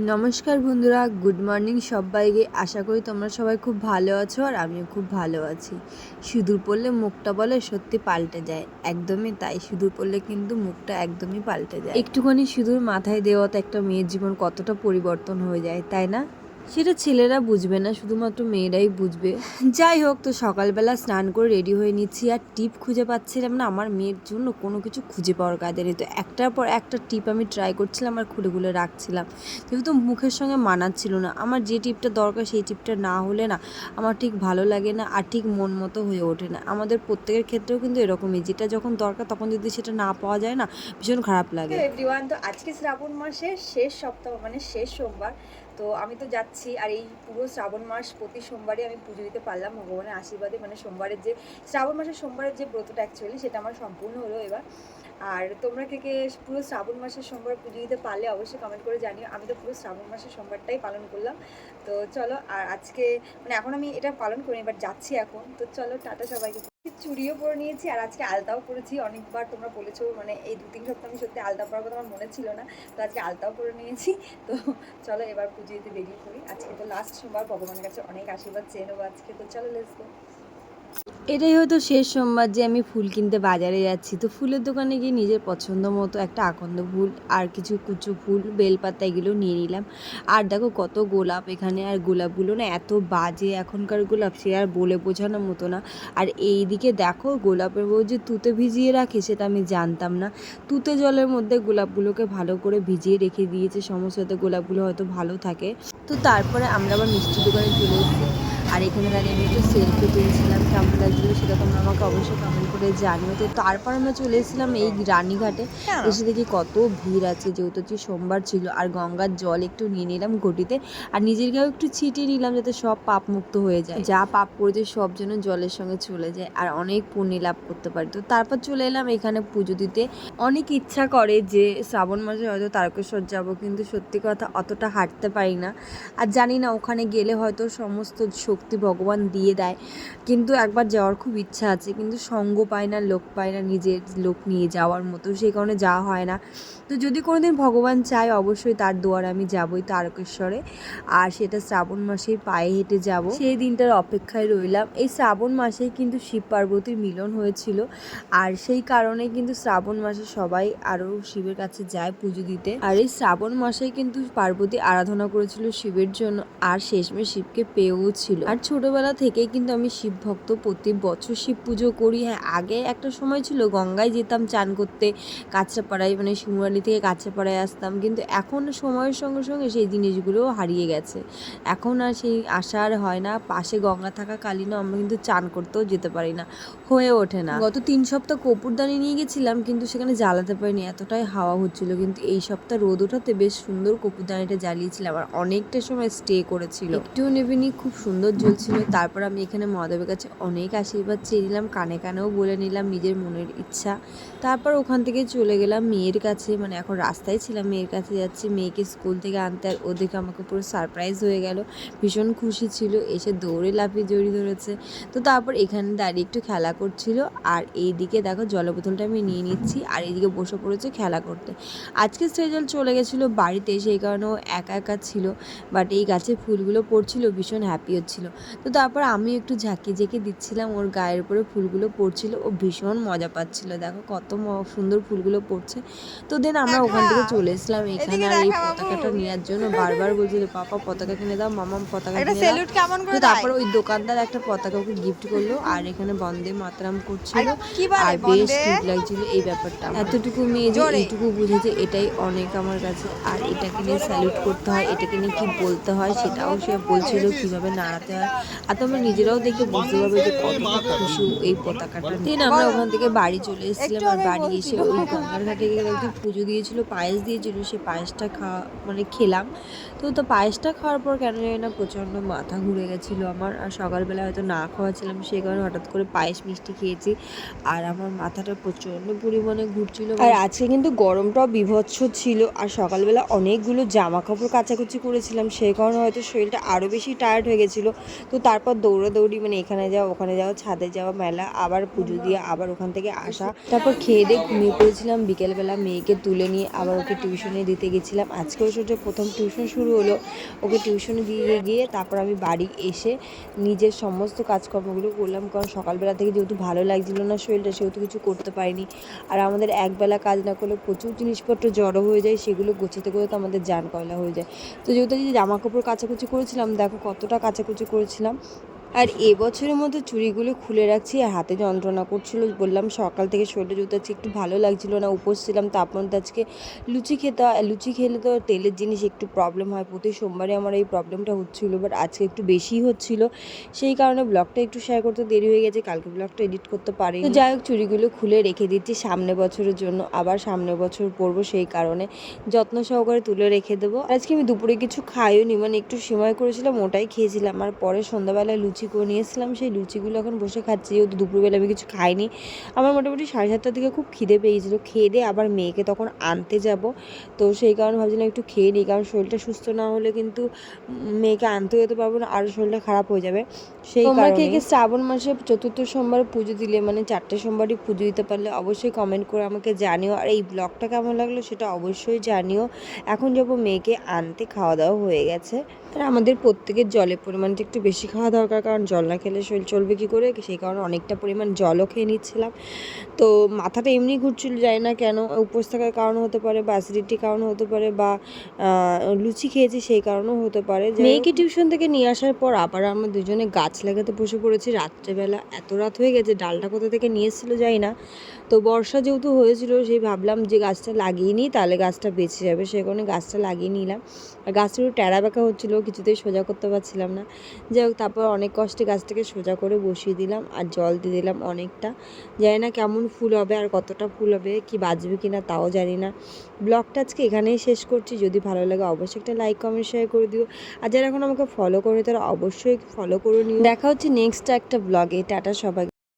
নমস্কার বন্ধুরা, good morning সবাইকে। আশা করি তোমরা সবাই খুব ভালো আছো আর আমিও খুব ভালো আছি। সিঁদুর পরলে মুখটা বলে সত্যি পাল্টে যায়, একদমই তাই। সিঁদুর পরলে কিন্তু মুখটা একদমই পাল্টে যায়। একটুখানি সিঁদুর মাথায় দেওয়াতে একটা মেয়ের জীবন কতটা পরিবর্তন হয়ে যায়, তাই না? সেটা ছেলেরা বুঝবে না, শুধুমাত্র মেয়েরাই বুঝবে। যাই হোক, তো সকালবেলা স্নান করে রেডি হয়ে নিচ্ছি আর টিপ খুঁজে পাচ্ছিলাম না। আমার মেয়ের জন্য কোনো কিছু খুঁজে পাওয়ার কাজে নেই, তো একটার পর একটা টিপ আমি ট্রাই করছিলাম আর খুলে খুলে রাখছিলাম, যেহেতু মুখের সঙ্গে মানাচ্ছিল না। আমার যে টিপটা দরকার সেই টিপটা না হলে না আমার ঠিক ভালো লাগে না আর ঠিক মন মতো হয়ে ওঠে না। আমাদের প্রত্যেকের ক্ষেত্রেও কিন্তু এরকমই, যেটা যখন দরকার তখন যদি সেটা না পাওয়া যায় না, ভীষণ খারাপ লাগে। এভরিওয়ান, তো আজকে শ্রাবণ মাসের শেষ সপ্তাহ, মানে শেষ সোমবার। তো আমি তো যাচ্ছি, আর এই পুরো শ্রাবণ মাস প্রতি সোমবারই আমি পুজো দিতে পারলাম ভগবানের আশীর্বাদে। মানে সোমবারের যে শ্রাবণ মাসের সোমবারের যে ব্রতটা অ্যাকচুয়ালি সেটা আমার সম্পূর্ণ হলো এবার। আর তোমরা কে কে পুরো শ্রাবণ মাসের সোমবার পুজো দিতে পারলে অবশ্যই কমেন্ট করে জানিও। আমি তো পুরো শ্রাবণ মাসের সোমবারটাই পালন করলাম। তো চলো, আর আজকে মানে এখন আমি এটা পালন করি, এবার যাচ্ছি এখন। তো চলো, টাটা সবাইকে। চুড়িও পরে নিয়েছি আর আজকে আলতাও পরেছি। অনেকবার তোমরা বলেছো, মানে এই 2-3 সপ্তাহ আমি সত্যি আলতা পরার কথা আমার মনে ছিল না, তো আজকে আলতাও পরে নিয়েছি। তো চলো এবার পুজো দিতে বেরিয়ে পড়ি। আজকে তো লাস্ট সোমবার, ভগবানের কাছে অনেক আশীর্বাদ চেয়ে নেবো আজকে। তো চলো, লেটস গো। এটাই হয়তো শেষ সোমবার যে আমি ফুল কিনতে বাজারে যাচ্ছি। তো ফুলের দোকানে গিয়ে নিজের পছন্দ মতো একটা আকন্দ ফুল আর কিছু কুচো ফুল, বেলপাতা এগুলো নিয়ে নিলাম। আর দেখো কত গোলাপ এখানে, আর গোলাপগুলো না এত বাজে এখনকার গোলাপ, সে আর বলে বোঝানোর মতো না। আর এই দিকে দেখো, গোলাপের বউ যে তুতে ভিজিয়ে রাখে সেটা আমি জানতাম না। তুতে জলের মধ্যে গোলাপগুলোকে ভালো করে ভিজিয়ে রেখে দিয়েছে, সমস্যাতে গোলাপগুলো হয়তো ভালো থাকে। তো তারপরে আমরা আবার মিষ্টি দোকানে চলে এসেছি। আর এখানে দাঁড়িয়ে আমি একটু সেলফি তুলছিলাম, কেমন লাগছিলো সেটা তোমরা আমাকে অবশ্যই কমেন্ট করে জানিও। তো তারপর আমরা চলে এসেছিলাম এই রানীঘাটে। এসে দেখি কত ভিড় আছে, যেহেতু হচ্ছে সোমবার ছিল। আর গঙ্গার জল একটু নিয়ে নিলাম ঘটিতে, আর নিজের গায়েও একটু ছিটিয়ে নিলাম, যাতে সব পাপ মুক্ত হয়ে যায়। যা পাপ করেছে সব যেন জলের সঙ্গে চলে যায় আর অনেক পুণ্য লাভ করতে পারি। তো তারপর চলে এলাম এখানে পুজো দিতে। অনেক ইচ্ছা করে যে শ্রাবণ মাসে হয়তো তারকেশ্বর যাবো, কিন্তু সত্যি কথা অতটা হাঁটতে পারি না। আর জানি না, ওখানে গেলে হয়তো সমস্ত শক্তি ভগবান দিয়ে দেয়, কিন্তু একবার যাওয়ার খুব ইচ্ছা আছে, কিন্তু সঙ্গ পায় না, লোক পায় না, নিজের লোক নিয়ে যাওয়ার মতো, সেই কারণে যাওয়া হয় না। তো যদি কোনোদিন ভগবান চায়, অবশ্যই তার দুয়ারে আমি যাবই, তারকেশ্বরে। আর সেটা শ্রাবণ মাসেই পায়ে হেঁটে যাব, সেই দিনটার অপেক্ষায় রইলাম। এই শ্রাবণ মাসেই কিন্তু শিব পার্বতীর মিলন হয়েছিল, আর সেই কারণে কিন্তু শ্রাবণ মাসে সবাই আরও শিবের কাছে যায় পুজো দিতে। আর এই শ্রাবণ মাসে কিন্তু পার্বতী আরাধনা করেছিল শিবের জন্য, আর শেষমেশ শিবকে পেয়েও ছিল। আর ছোটবেলা থেকেই কিন্তু আমি শিব ভক্ত, প্রতি বছর শিব পুজো করি। হ্যাঁ, আগে একটা সময় ছিল গঙ্গায় যেতাম চান করতে, কাঁচরাপাড়ায়, মানে শিমুরালি থেকে কাঁচরাপাড়ায় আসতাম, কিন্তু এখন সময়ের সঙ্গে সঙ্গে সেই জিনিসগুলোও হারিয়ে গেছে। এখন আর সেই আশা আর হয় না। পাশে গঙ্গা থাকাকালীনও আমরা কিন্তু চান করতেও যেতে পারি না, হয়ে ওঠে না। গত 3 সপ্তাহ কপুরদানি নিয়ে গেছিলাম, কিন্তু সেখানে জ্বালাতে পারিনি, এতটাই হাওয়া হচ্ছিল। কিন্তু এই সপ্তাহ রোদ ওঠাতে বেশ সুন্দর কপুরদানিটা জ্বালিয়েছিলাম, আর অনেকটা সময় স্টে করেছিল, একটুও নেবেনি, খুব সুন্দর জ্বলছিল। তারপর আমি এখানে মহাদেবের কাছে অনেক আশীর্বাদ চেয়ে নিলাম, কানে কানেও বলে নিলাম নিজের মনের ইচ্ছা। তারপর ওখান থেকে চলে গেলাম মেয়ের কাছে, মানে এখন রাস্তায় ছিলাম, মেয়ের কাছে যাচ্ছি মেয়েকে স্কুল থেকে আনতে। আর ওদিকে আমাকে পুরো সারপ্রাইজ হয়ে গেল, ভীষণ খুশি ছিল, এসে দৌড়ে লাফিয়ে জড়িয়ে ধরেছে। তো তারপর এখানে দাঁড়িয়ে একটু খেলা করছিল, আর এইদিকে দেখো জলের বোতলটা আমি নিয়ে নিচ্ছি, আর এইদিকে বসে পড়েছে খেলা করতে। আজকে সেজল চলে গেছিলো বাড়িতে, সেই কারণে ও একা একা ছিল, বাট এই গাছে ফুলগুলো পড়ছিল, ভীষণ হ্যাপি হচ্ছিল। তো তারপর আমি একটু ঝাঁকি ঝেঁকে দিচ্ছিলাম, ওর গায়ের উপরে ফুলগুলো পড়ছিল, ও ভীষণ মজা পাচ্ছিল, দেখো কত সুন্দর ফুলগুলো পড়ছে। তো দেন আমরা ওখান থেকে চলে এসলাম এখানে, আর এই পতাকাটা নেওয়ার জন্য বারবার বলছিল, পাপা পতাকা কিনে দাও, মামা পতাকা কিনে দাও। তো তারপর ওই দোকানদার একটা পতাকা ওকে গিফট করলো, আর এখানে বন্দে মাতরম করছিল, আর বেশ কিউট লাগছিল এই ব্যাপারটা। এতটুকু মেয়ে যে এইটুকু বুঝেছে, এটাই অনেক আমার কাছে। আর এটাকে নিয়ে স্যালুট করতে হয়, এটাকে নিয়ে কি বলতে হয় সেটাও সে বলছিল, কিভাবে নাড়াতে হয়। আর তোমরা নিজেরাও দেখে বুঝতে পারবে যে কতটা খুশি এই পতাকাটা। দিন আমরা ওখান থেকে বাড়ি চলে এসেছিলাম, আর বাড়ি এসে ওই গঙ্গার ঘাটে গিয়ে একদিন পুজো দিয়েছিল, পায়েস দিয়েছিল, সে পায়েসটা খেলাম। তো পায়েসটা খাওয়ার পর কেন জানি না প্রচণ্ড মাথা ঘুরে গেছিলো আমার। আর সকালবেলা হয়তো না খাওয়াছিলাম, সেই কারণে হঠাৎ করে পায়েস মিষ্টি খেয়েছি, আর আমার মাথাটা প্রচণ্ড পরিমাণে ঘুরছিল। আর আজকে কিন্তু গরমটাও বীভৎস ছিল, আর সকালবেলা অনেকগুলো জামা কাপড় কাচাকুচি করেছিলাম, সেই কারণে হয়তো শরীরটা আরও বেশি টায়ার্ড হয়ে গেছিলো। তো তারপর দৌড়াদৌড়ি মানে এখানে যাওয়া ওখানে যাওয়া, ছাদে যাওয়া, মেলা, আবার পুজো দিয়ে আবার ওখান থেকে আসা। তারপর খেয়ে দিয়ে ঘুমিয়ে পড়েছিলাম। বিকেলবেলা মেয়েকে তুলে নিয়ে আবার ওকে টিউশনে দিতে গেছিলাম। আজকেও সেটা প্রথম টিউশন শুরু হলো, ওকে টিউশনে দিয়ে গিয়ে তারপর আমি বাড়ি এসে নিজের সমস্ত কাজকর্মগুলো করলাম, কারণ সকালবেলা থেকে যেহেতু ভালো লাগছিল না শরীরটা, সেহেতু কিছু করতে পারিনি। আর আমাদের একবেলা কাজ না করলে প্রচুর জিনিসপত্র জড়ো হয়ে যায়, সেগুলো গোছাতে গোছাতে আমাদের জান কয়লা হয়ে যায়। তো যেহেতু যে জামা কাপড় কাচাকুচি করেছিলাম, দেখো কতটা কাচাকুচি করেছিলাম। আর এবছরের মতো চুড়িগুলো খুলে রাখছি, আর হাতে যন্ত্রণা করছিল। বললাম সকাল থেকে শরীরটা যেহেতু আজকে একটু ভালো লাগছিল না, উপোস ছিলাম, তারপর তো আজকে লুচি খেতে হয়। লুচি খেলে তো তেলের জিনিস একটু প্রবলেম হয়, প্রতি সোমবারে আমার এই প্রবলেমটা হচ্ছিলো, বাট আজকে একটু বেশিই হচ্ছিলো। সেই কারণে ব্লগটা একটু শেয়ার করতে দেরি হয়ে গেছে, কালকে ব্লগটা এডিট করতে পারি। তো যাই হোক, চুড়িগুলো খুলে রেখে দিচ্ছি সামনে বছরের জন্য, আবার সামনে বছর পরবো, সেই কারণে যত্ন সহকারে তুলে রেখে দেবো। আজকে আমি দুপুরে কিছু খাইও নি, মানে একটু সেমাই করেছিলাম, ওটাই খেয়েছিলাম। আর পরে সন্ধ্যাবেলায় লুচি করে নিয়েছিলাম, সেই লুচিগুলো এখন বসে খাচ্ছি, যেহেতু দুপুরবেলা আমি কিছু খাইনি। আমার মোটামুটি 7:30টার দিকে খুব খিদে পেয়েছিল। খেয়ে দিয়ে আবার মেয়েকে তখন আনতে যাব, তো সেই কারণে ভাবছিলাম একটু খেয়ে নিই, কারণ শরীরটা সুস্থ না হলে কিন্তু মেয়েকে আনতে যেতে পারবো না, আরও শরীরটা খারাপ হয়ে যাবে। সেই কারণে শ্রাবণ মাসে 4র্থ সোমবার পুজো দিলে, মানে 4টে সোমবারই পুজো দিতে পারলে অবশ্যই কমেন্ট করে আমাকে জানিও। আর এই ব্লগটা কেমন লাগলো সেটা অবশ্যই জানিও। এখন যাবো মেয়েকে আনতে, খাওয়া দাওয়া হয়ে গেছে। আর আমাদের প্রত্যেকের জলের পরিমাণটা একটু বেশি খাওয়া দরকার, কারণ জল না খেলে শরীর চলবে কী করে, সেই কারণে অনেকটা পরিমাণ জলও খেয়ে নিচ্ছিলাম। তো মাথাটা এমনি ঘুরছিল, যায় না কেন, উপোস থাকার কারণ হতে পারে, বা অ্যাসিডিটির কারণ হতে পারে, বা লুচি খেয়েছি সেই কারণেও হতে পারে। মেয়েকে টিউশন থেকে নিয়ে আসার পর আবার আমরা দুজনে গাছ লাগাতে বসে পড়েছি রাত্রেবেলা। এত রাত হয়ে গেছে, ডালটা কোথা থেকে নিয়ে এসেছিলো যাই না। তো বর্ষা যেহেতু হয়েছিল, সেই ভাবলাম যে গাছটা লাগিয়ে নিই, তাহলে গাছটা বেঁচে যাবে, সেই কারণে গাছটা লাগিয়ে নিলাম। আর গাছটা একটু ট্যাড়া ব্যাকা হচ্ছিলো, কিছুতেই সোজা করতে পারছিলাম না। যাই হোক, তারপর অনেক কষ্টে গাছটাকে সোজা করে বসিয়ে দিলাম, আর জল দিয়ে দিলাম অনেকটা। জানি না কেমন ফুল হবে আর কতটা ফুল হবে, কি বাঁচবে কিনা তাও জানি না। ব্লগটা আজকে এখানেই শেষ করছি। যদি ভালো লাগে অবশ্যই একটা লাইক কমেন্ট শেয়ার করে দিও, আর যারা এখন আমাকে ফলো করে তারা অবশ্যই ফলো করে নিও। দেখা হচ্ছে নেক্সট একটা ব্লগে। টাটা সবাই।